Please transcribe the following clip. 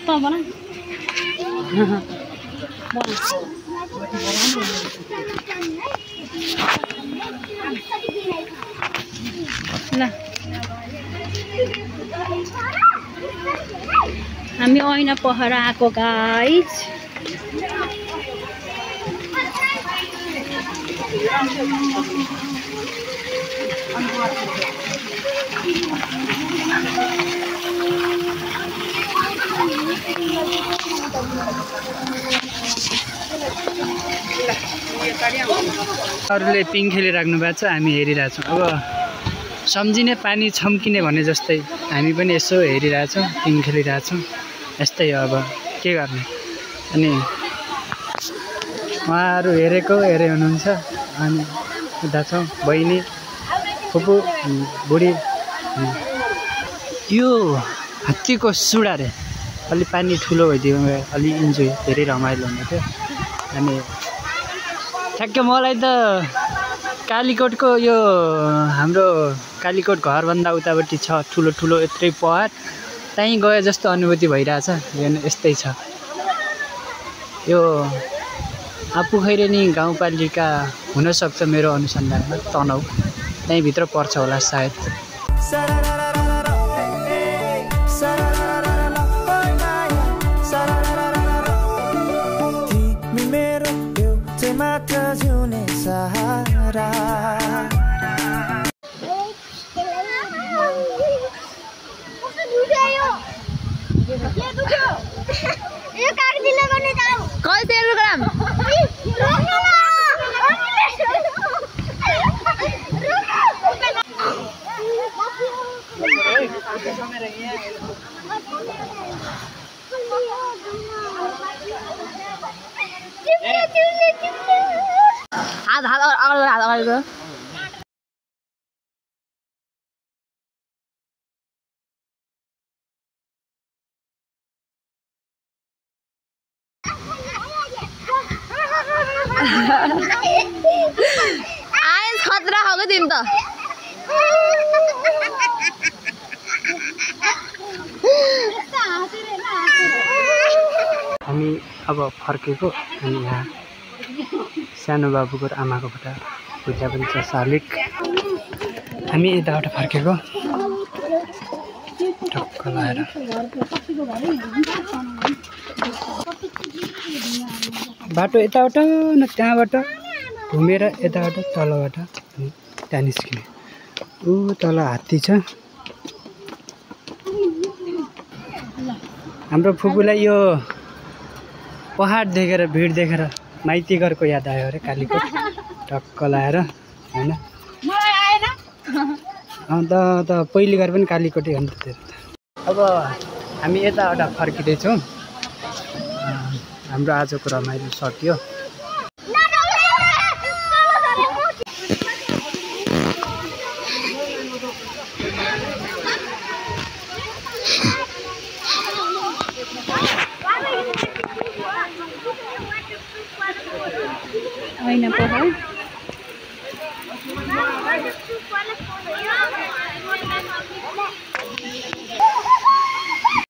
बना ल हामी ऐना पहरा आएको गाइस अरूले पिङ खेलिराख्नु भएको छ हामी हेरिरहेछौँ अब सम्झिने पानी छम्किने भने जस्तै हामी पनि यसो हेरिरहेछौँ पिङ खेलिरहेछौँ यस्तै हो अब के गर्ने अनि उहाँहरू हेरे हुनुहुन्छ अनि उता छौँ बहिनी फुपू बुढी यो हात्तीको सुडा रे अलि पानी ठुलो भइदियो अलि इन्जोय धेरै रमाइलो हुने थियो अनि ठ्याक्कै मलाई त कालीकोटको यो हाम्रो कालीकोट घरभन्दा उतापट्टि छ ठुलो ठुलो यत्रै पहाड त्यहीँ गए जस्तो अनुभूति भइरहेछ यस्तै छ यो आपुखैरेनी गाउँपालिका हुनसक्छ मेरो अनुसन्धानमा तनहुँ त्यहीँभित्र पर्छ होला सायद आएन खतरा हो तिमी त हामी अब फर्केको अनि यहाँ सानो बाबुको र आमाको फोटा पूजा पनि छ शालिक हामी यताबाट फर्केको टक्क लाएर बाटो यताबाट न त्यहाँबाट घुमेर यताबाट तलबाट त्यहाँ निस्किने ऊ तल हात्ती छ हाम्रो फुपूलाई यो पहाड देखेर भिड देखेर माइती घरको याद आयो अरे कालीकोट टक्क लाएर होइन अन्त पहिलो घर पनि कालीकोटै हो नि त अब हामी यताबाट फर्किँदैछौँ हाम्रो आजको रमाइलो सकियो ऐना पहाड